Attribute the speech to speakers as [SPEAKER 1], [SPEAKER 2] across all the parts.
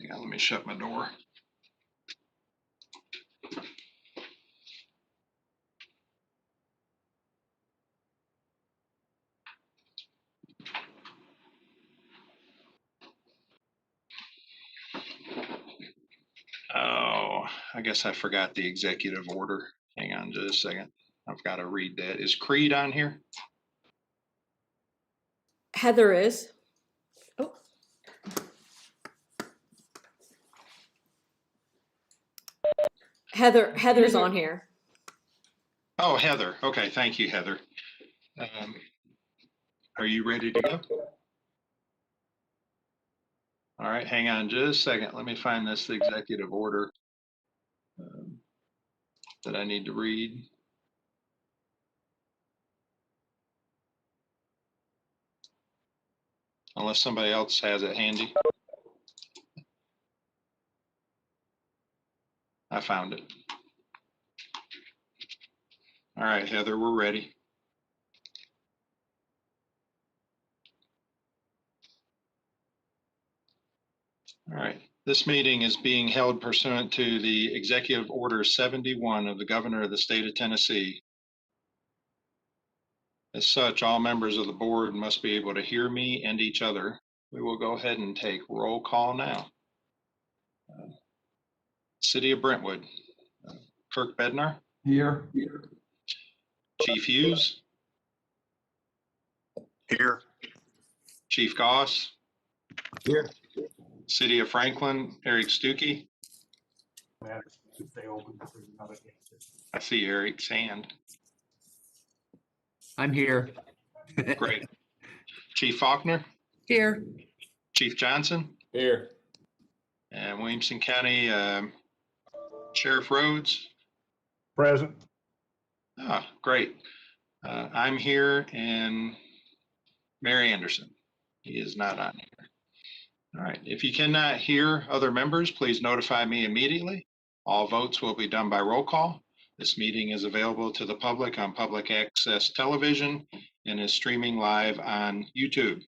[SPEAKER 1] Hang on, let me shut my door. Oh, I guess I forgot the executive order. Hang on just a second. I've got to read that. Is Creed on here?
[SPEAKER 2] Heather is. Oh. Heather's on here.
[SPEAKER 1] Oh, Heather. Okay, thank you, Heather. Are you ready to go? All right, hang on just a second. Let me find this executive order that I need to read. Unless somebody else has it handy. I found it. All right, Heather, we're ready. All right, this meeting is being held pursuant to the Executive Order 71 of the Governor of the State of Tennessee. As such, all members of the board must be able to hear me and each other. We will go ahead and take roll call now. City of Brentwood, Kirk Bednar.
[SPEAKER 3] Here.
[SPEAKER 1] Chief Hughes.
[SPEAKER 4] Here.
[SPEAKER 1] Chief Goss.
[SPEAKER 4] Here.
[SPEAKER 1] City of Franklin, Eric Stuckey. I see Eric's hand.
[SPEAKER 4] I'm here.
[SPEAKER 1] Great. Chief Faulkner.
[SPEAKER 4] Here.
[SPEAKER 1] Chief Johnson.
[SPEAKER 4] Here.
[SPEAKER 1] And Williamson County Sheriff Rhodes.
[SPEAKER 5] Present.
[SPEAKER 1] Ah, great. I'm here, and Mary Anderson. He is not on here. All right. If you cannot hear other members, please notify me immediately. All votes will be done by roll call. This meeting is available to the public on public access television and is streaming live on YouTube.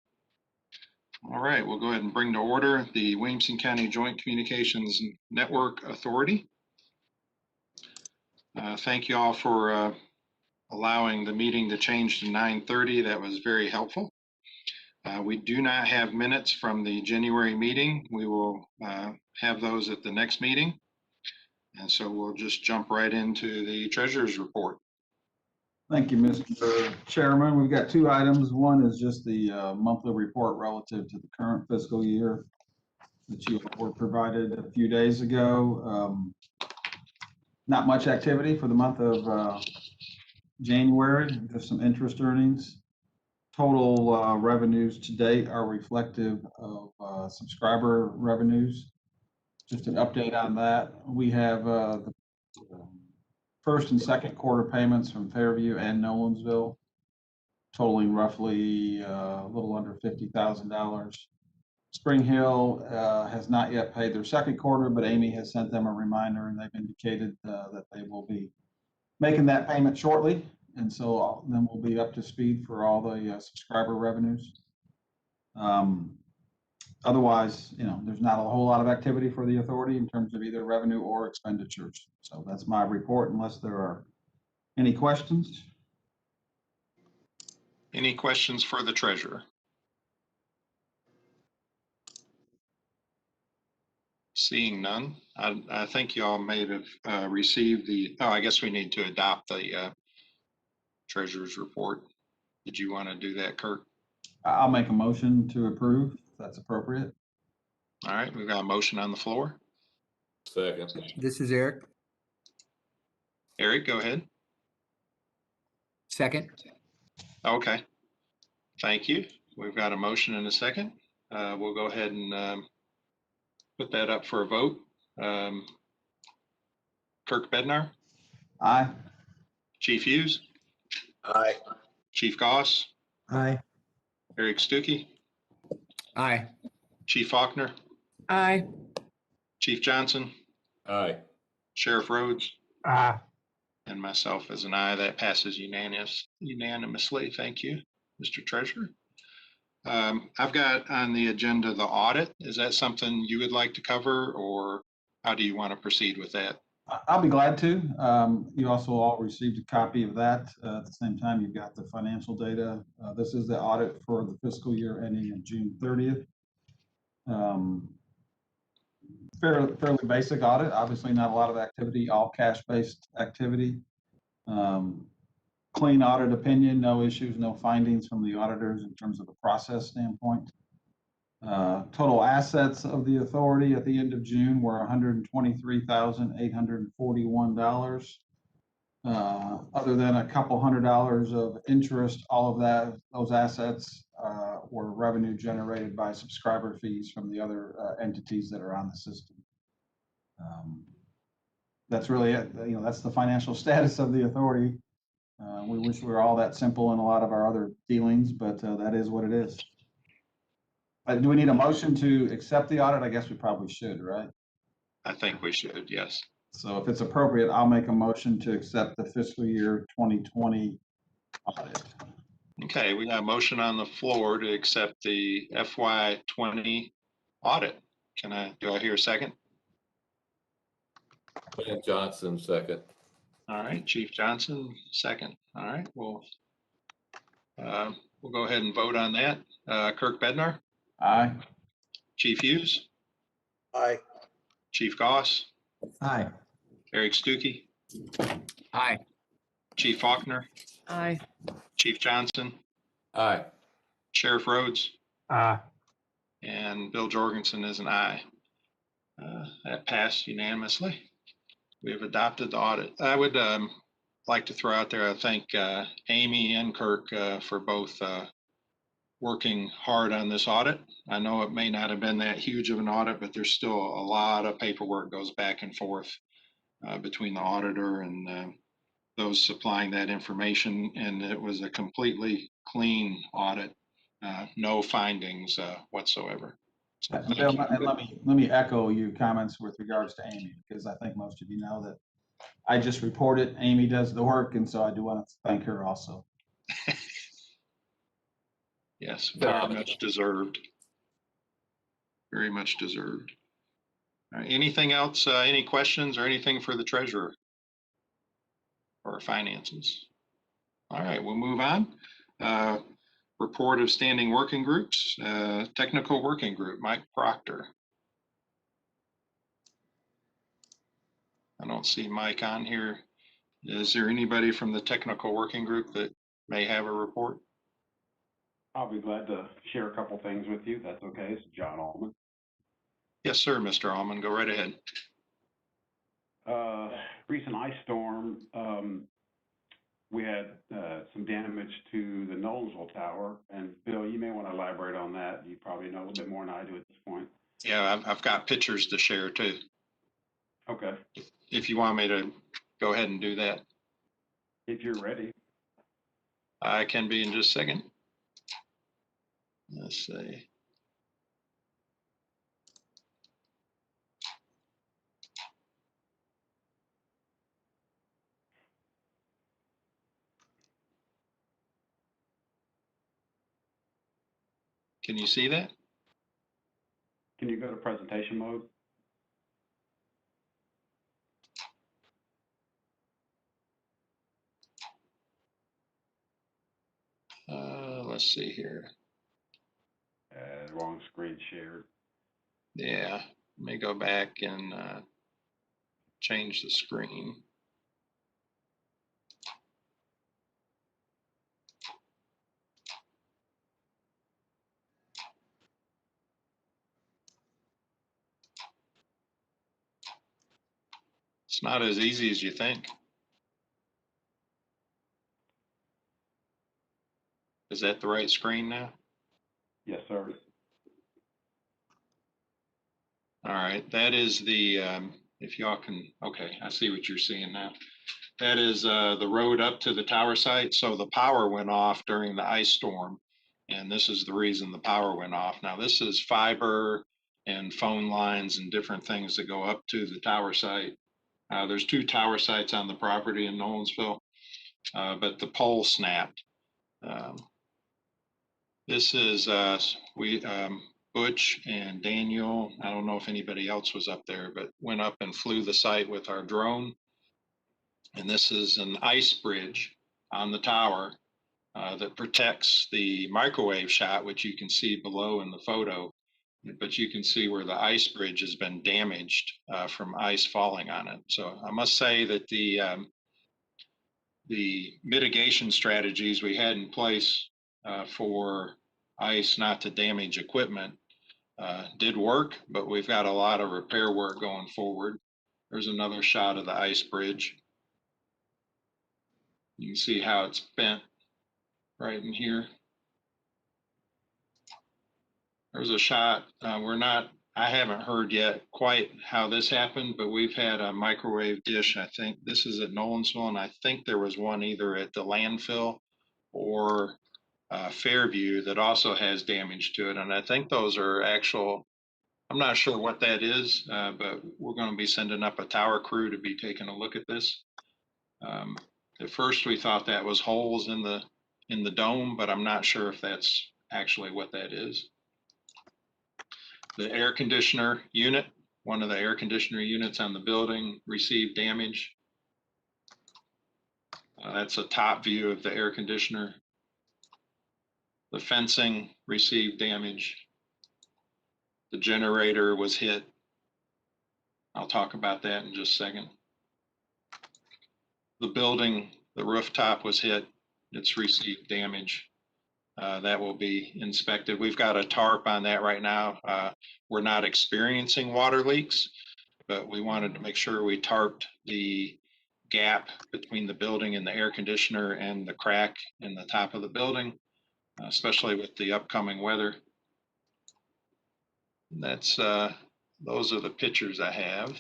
[SPEAKER 1] All right, we'll go ahead and bring to order the Williamson County Joint Communications Network Authority. Thank you all for allowing the meeting to change to 9:30. That was very helpful. We do not have minutes from the January meeting. We will have those at the next meeting. And so we'll just jump right into the treasurer's report.
[SPEAKER 3] Thank you, Mr. Chairman. We've got two items. One is just the monthly report relative to the current fiscal year that you were provided a few days ago. Not much activity for the month of January, just some interest earnings. Total revenues to date are reflective of subscriber revenues. Just an update on that. We have the first and second quarter payments from Fairview and Nolensville, totaling roughly a little under $50,000. Spring Hill has not yet paid their second quarter, but Amy has sent them a reminder, and they've indicated that they will be making that payment shortly. And so then we'll be up to speed for all the subscriber revenues. Otherwise, there's not a whole lot of activity for the authority in terms of either revenue or expenditures. So that's my report, unless there are any questions.
[SPEAKER 1] Any questions for the treasurer? Seeing none, I think you all may have received I guess we need to adopt the treasurer's report. Did you want to do that, Kirk?
[SPEAKER 3] I'll make a motion to approve, if that's appropriate.
[SPEAKER 1] All right, we've got a motion on the floor.
[SPEAKER 4] Second. This is Eric.
[SPEAKER 1] Eric, go ahead.
[SPEAKER 4] Second.
[SPEAKER 1] Okay, thank you. We've got a motion and a second. We'll go ahead and put that up for a vote. Kirk Bednar.
[SPEAKER 3] Aye.
[SPEAKER 1] Chief Hughes.
[SPEAKER 4] Aye.
[SPEAKER 1] Chief Goss.
[SPEAKER 4] Aye.
[SPEAKER 1] Eric Stuckey.
[SPEAKER 4] Aye.
[SPEAKER 1] Chief Faulkner.
[SPEAKER 2] Aye.
[SPEAKER 1] Chief Johnson.
[SPEAKER 4] Aye.
[SPEAKER 1] Sheriff Rhodes.
[SPEAKER 5] Aye.
[SPEAKER 1] And myself as an aye. That passes unanimously. Thank you, Mr. Treasurer. I've got on the agenda the audit. Is that something you would like to cover, or how do you want to proceed with that?
[SPEAKER 3] I'll be glad to. You also all received a copy of that. At the same time, you've got the financial data. This is the audit for the fiscal year ending on June 30th. Fairly basic audit, obviously not a lot of activity, all cash-based activity. Clean audit opinion, no issues, no findings from the auditors in terms of the process standpoint. Total assets of the authority at the end of June were $123,841. Other than a couple $100 of interest, all of those assets were revenue generated by subscriber fees from the other entities that are on the system. That's really it. That's the financial status of the authority. We wish we were all that simple in a lot of our other dealings, but that is what it is. Do we need a motion to accept the audit? I guess we probably should, right?
[SPEAKER 1] I think we should, yes.
[SPEAKER 3] So if it's appropriate, I'll make a motion to accept the fiscal year 2020 audit.
[SPEAKER 1] Okay, we got a motion on the floor to accept the FY20 audit. Do I hear a second?
[SPEAKER 4] Ben Johnson, second.
[SPEAKER 1] All right, Chief Johnson, second. All right, we'll go ahead and vote on that. Kirk Bednar,
[SPEAKER 3] Aye.
[SPEAKER 1] Chief Hughes,
[SPEAKER 4] Aye.
[SPEAKER 1] Chief Goss,
[SPEAKER 5] Aye.
[SPEAKER 1] Eric Stuckey,
[SPEAKER 5] Aye.
[SPEAKER 1] Chief Faulkner,
[SPEAKER 2] Aye.
[SPEAKER 1] Chief Johnson,
[SPEAKER 4] Aye.
[SPEAKER 1] Sheriff Rhodes,
[SPEAKER 5] Aye.
[SPEAKER 1] and Bill Jorgensen is an aye. That passed unanimously. We have adopted the audit. I would like to throw out there, I thank Amy and Kirk for both working hard on this audit. I know it may not have been that huge of an audit, but there's still a lot of paperwork goes back and forth between the auditor and those supplying that information. And it was a completely clean audit, no findings whatsoever. So thank
[SPEAKER 3] Bill,
[SPEAKER 1] you.
[SPEAKER 3] and let me echo your comments with regards to Amy, because I think most of you know that I just report it. Amy does the work, and so I do want to thank her also.
[SPEAKER 1] Yes, very much deserved. Very much deserved. All right, anything else, any questions or anything for the treasurer or finances? All right, we'll move on. Report of standing working groups, technical working group, Mike Proctor. I don't see Mike on here. Is there anybody from the technical working group that may have a report?
[SPEAKER 6] I'll be glad to share a couple things with you. That's okay. It's John Allman.
[SPEAKER 1] Yes, sir, Mr. Allman, go right ahead.
[SPEAKER 6] Recent ice storm, we had some damage to the Knowlesville Tower. And Bill, you may want to elaborate on that. You probably know a little bit more than I do at this point.
[SPEAKER 1] Yeah, I've got pictures to share too.
[SPEAKER 6] Okay.
[SPEAKER 1] If you want me to go ahead and do that.
[SPEAKER 6] If you're ready.
[SPEAKER 1] I can be in just a second. Let's see. Can you see that?
[SPEAKER 6] Can you go to presentation mode?
[SPEAKER 1] Let's see here.
[SPEAKER 6] Wrong screen shared.
[SPEAKER 1] Yeah, let me go back and change the screen. It's not as easy as you think. Is that the right screen now?
[SPEAKER 6] Yes, sir.
[SPEAKER 1] All right, that is the, if y'all can, okay, I see what you're seeing now. That is the road up to the tower site. So the power went off during the ice storm. And this is the reason the power went off. Now this is fiber and phone lines and different things that go up to the tower site. There's 2 tower sites on the property in Nolensville, but the pole snapped. This is Butch and Daniel. I don't know if anybody else was up there, but went up and flew the site with our drone. And this is an ice bridge on the tower that protects the microwave shot, which you can see below in the photo. But you can see where the ice bridge has been damaged from ice falling on it. So I must say that the mitigation strategies we had in place for ice not to damage equipment did work, but we've got a lot of repair work going forward. There's another shot of the ice bridge. You can see how it's bent right in here. There's a shot. I haven't heard yet quite how this happened, but we've had a microwave dish. I think this is at Nolensville, and I think there was one either at the landfill or Fairview that also has damage to it. And I think those are actual, I'm not sure what that is, but we're going to be sending up a tower crew to be taking a look at this. At first we thought that was holes in the dome, but I'm not sure if that's actually what that is. The air conditioner unit, one of the air conditioner units on the building received damage. That's a top view of the air conditioner. The fencing received damage. The generator was hit. I'll talk about that in just a second. The building, the rooftop was hit. It's received damage. That will be inspected. We've got a tarp on that right now. We're not experiencing water leaks, but we wanted to make sure we tarped the gap between the building and the air conditioner and the crack in the top of the building, especially with the upcoming weather. That's those are the pictures I have.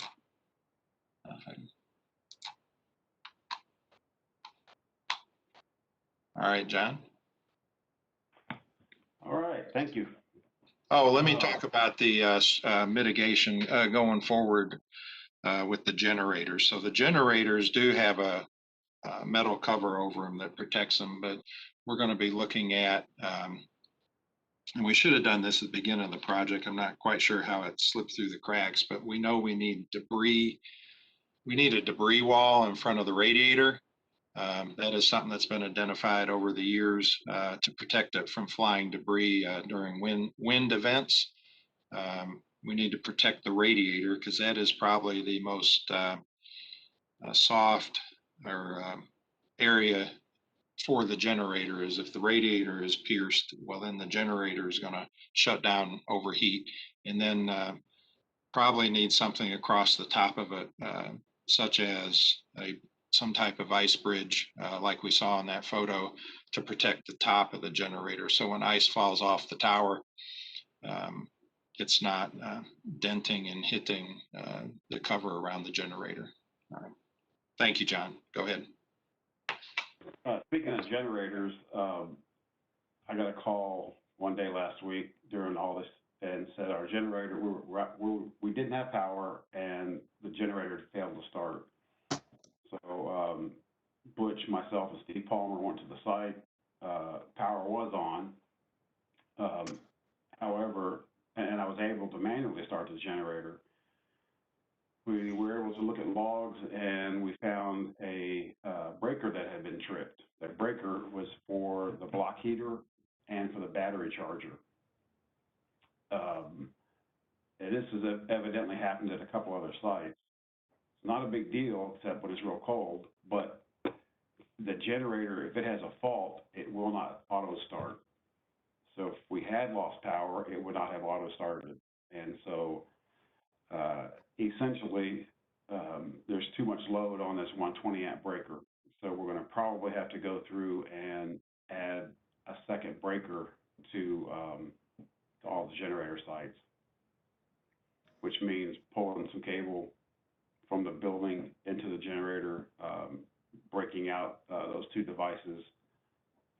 [SPEAKER 1] All right, John.
[SPEAKER 6] All right, thank you.
[SPEAKER 1] Oh, let me talk about the mitigation going forward with the generators. So the generators do have a metal cover over them that protects them, but we're going to be looking at, and we should have done this at the beginning of the project. I'm not quite sure how it slipped through the cracks, but we know we need debris. We need a debris wall in front of the radiator. That is something that's been identified over the years to protect it from flying debris during wind events. We need to protect the radiator because that is probably the most soft or area for the generator. Is if the radiator is pierced, well, then the generator is going to shut down, overheat, and then probably need something across the top of it, such as some type of ice bridge, like we saw in that photo, to protect the top of the generator. So when ice falls off the tower, it's not denting and hitting the cover around the generator. All right. Thank you, John. Go ahead.
[SPEAKER 6] Speaking of generators, I got a call one day last week during all this and said our generator, we didn't have power and the generator failed to start. So Butch, myself, and Steve Palmer went to the site. Power was on. However, and I was able to manually start the generator. We were able to look at logs and we found a breaker that had been tripped. That breaker was for the block heater and for the battery charger. And this has evidently happened at a couple other sites. It's not a big deal except when it's real cold, but the generator, if it has a fault, it will not auto start. So if we had lost power, it would not have auto started. And so essentially, there's too much load on this 120 amp breaker. So we're going to probably have to go through and add a second breaker to all the generator sites, which means pulling some cable from the building into the generator, breaking out those two devices,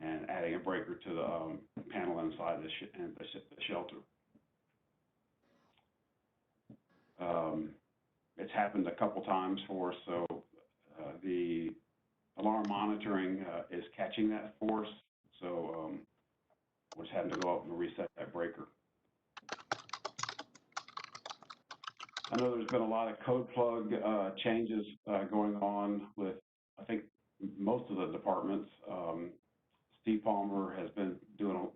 [SPEAKER 6] and adding a breaker to the panel inside the shelter. It's happened a couple times for us, so the alarm monitoring is catching that for us. So was having to go up and reset that breaker. I know there's been a lot of code plug changes going on with, I think, most of the departments. Steve Palmer has been doing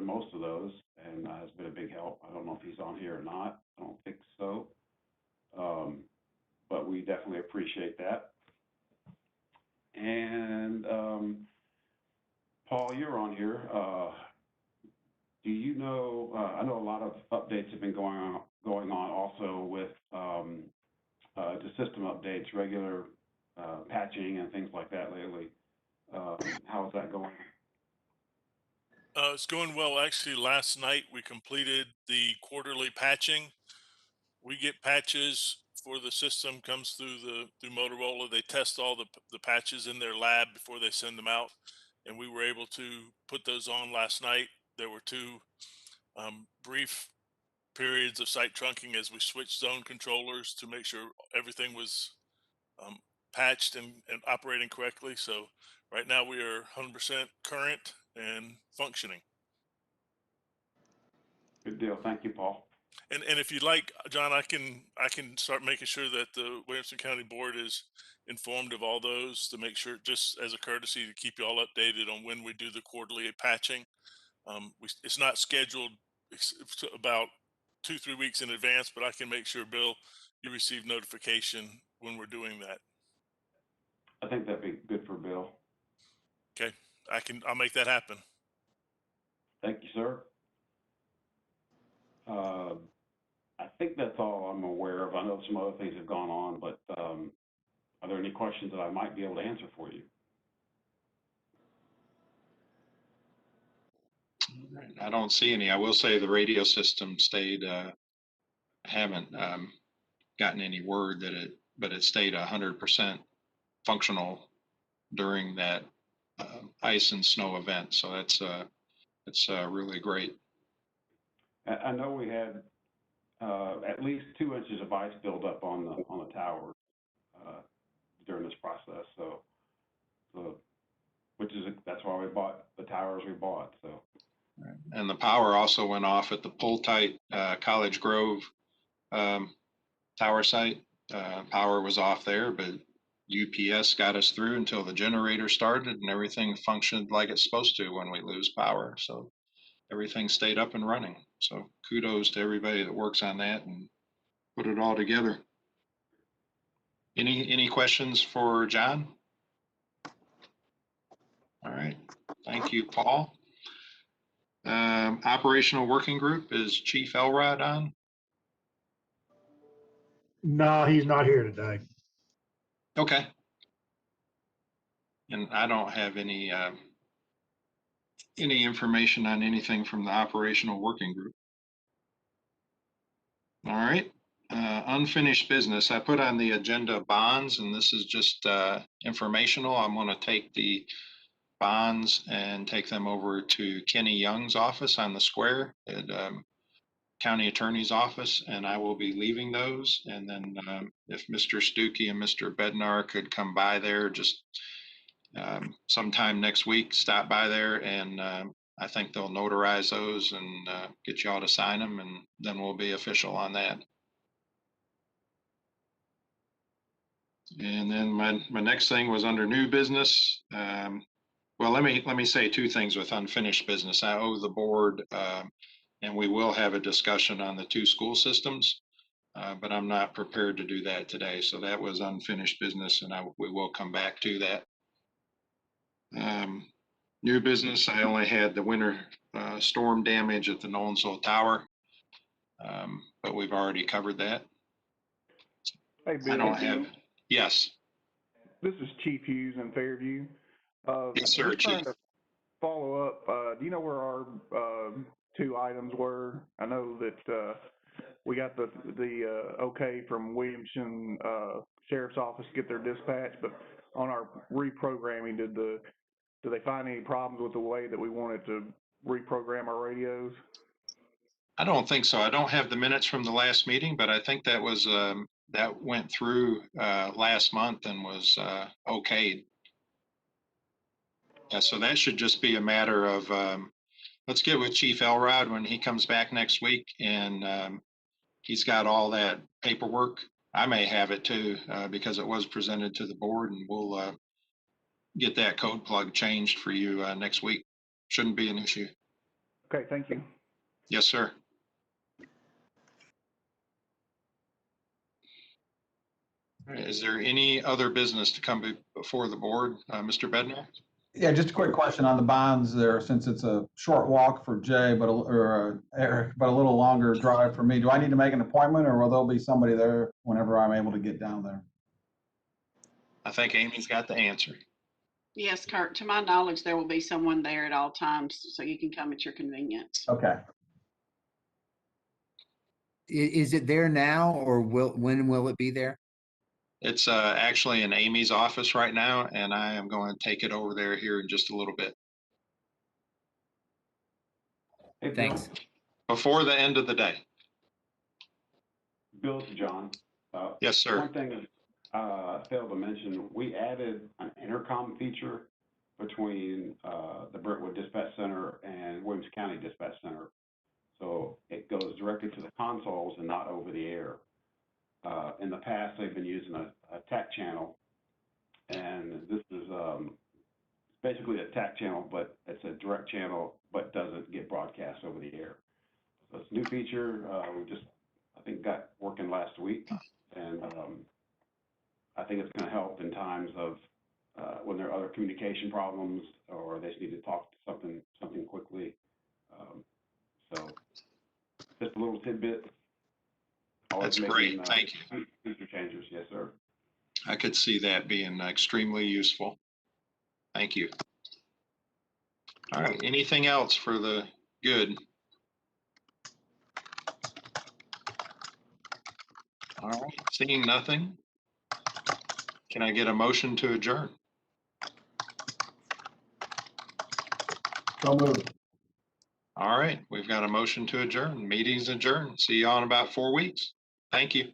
[SPEAKER 6] most of those and has been a big help. I don't know if he's on here or not. I don't think so. But we definitely appreciate that. And Paul, you're on here. Do you know, I know a lot of updates have been going on also with the system updates, regular patching and things like that lately. How is that going?
[SPEAKER 7] It's going well. Actually, last night we completed the quarterly patching. We get patches for the system, comes through Motorola. They test all the patches in their lab before they send them out, and we were able to put those on last night. There were two brief periods of site trunking as we switched zone controllers to make sure everything was patched and operating correctly. So right now we are 100% current and functioning.
[SPEAKER 6] Good deal. Thank you, Paul.
[SPEAKER 7] And if you'd like, John, I can start making sure that the Williamson County Board is informed of all those to make sure, just as a courtesy, to keep you all updated on when we do the quarterly patching. It's not scheduled about 2-3 weeks in advance, but I can make sure, Bill, you receive notification when we're doing that.
[SPEAKER 6] I think that'd be good for Bill.
[SPEAKER 7] Okay, I'll make that happen.
[SPEAKER 6] Thank you, sir. I think that's all I'm aware of. I know some other things have gone on, but are there any questions that I might be able to answer for you?
[SPEAKER 1] I don't see any. I will say the radio system stayed, haven't gotten any word that but it stayed 100% functional during that ice and snow event. So that's really great.
[SPEAKER 6] I know we had at least 2 inches of ice build up on the tower during this process. So that's why we bought the towers we bought. So.
[SPEAKER 1] And the power also went off at the pull-tight College Grove tower site. Power was off there, but UPS got us through until the generator started and everything functioned like it's supposed to when we lose power. So everything stayed up and running. So kudos to everybody that works on that and put it all together. Any questions for John? All right. Thank you, Paul. Operational working group, is Chief Elrod on?
[SPEAKER 8] No, he's not here today.
[SPEAKER 1] Okay. And I don't have any information on anything from the operational working group. All right. Unfinished business. I put on the agenda bonds, and this is just informational. I'm going to take the bonds and take them over to Kenny Young's office on the square at County Attorney's office, and I will be leaving those. And then if Mr. Stuckey and Mr. Bednar could come by there just sometime next week, stop by there, and I think they'll notarize those and get you all to sign them, and then we'll be official on that. And then my next thing was under new business. Well, let me say 2 things with unfinished business. I owe the board, and we will have a discussion on the 2 school systems, but I'm not prepared to do that today. So that was unfinished business, and we will come back to that. New business, I only had the winter storm damage at the Nolensville Tower, but we've already covered that.
[SPEAKER 9] Hey, Bill.
[SPEAKER 1] I don't have, yes.
[SPEAKER 9] This is Chief Hughes in Fairview.
[SPEAKER 1] Yes, sir,
[SPEAKER 9] just trying
[SPEAKER 1] Chief.
[SPEAKER 9] to follow up. Do you know where our 2 items were? I know that we got the okay from Williamson Sheriff's Office to get their dispatch, but on our reprogramming, do they find any problems with the way that we wanted to reprogram our radios?
[SPEAKER 1] I don't think so. I don't have the minutes from the last meeting, but I think that was that went through last month and was okayed. Yeah, so that should just be a matter of let's get with Chief Elrod when he comes back next week, and he's got all that paperwork. I may have it too, because it was presented to the board, and we'll get that code plug changed for you next week. Shouldn't be an issue.
[SPEAKER 9] Okay, thank you.
[SPEAKER 1] Yes, sir. All right, is there any other business to come before the board? Mr. Bednar?
[SPEAKER 3] Yeah, just a quick question on the bonds there, since it's a short walk for Jay, or Eric, but a little longer drive for me. Do I need to make an appointment, or will there be somebody there whenever I'm able to get down there?
[SPEAKER 1] I think Amy's got the answer.
[SPEAKER 10] Yes, Kurt, to my knowledge, there will be someone there at all times, so you can come at your convenience.
[SPEAKER 3] Okay.
[SPEAKER 5] Is it there now, or when will it be there?
[SPEAKER 1] It's actually in Amy's office right now, and I am going to take it over there here in just a little bit.
[SPEAKER 6] Hey, Bill.
[SPEAKER 5] Thanks.
[SPEAKER 1] Before the end of the day.
[SPEAKER 6] Bill, it's John.
[SPEAKER 1] Yes, sir.
[SPEAKER 6] One thing I failed to mention, we added an intercom feature between the Brentwood Dispatch Center and Williams County Dispatch Center. So it goes directly to the consoles and not over the air. In the past, they've been using a TAC channel, and this is basically a TAC channel, but it's a direct channel, but doesn't get broadcast over the air. So it's a new feature. We just, I think, got working last week, and I think it's going to help in times of when there are other communication problems or they just need to talk to something quickly. So just a little tidbit.
[SPEAKER 1] That's great. Thank you.
[SPEAKER 6] Future changes, yes, sir.
[SPEAKER 1] I could see that being extremely useful. Thank you. All right. Anything else for the good? All right. Seeing nothing, can I get a motion to adjourn?
[SPEAKER 3] So moved.
[SPEAKER 1] All right. We've got a motion to adjourn. Meeting's adjourned. See you all in about 4 weeks. Thank you.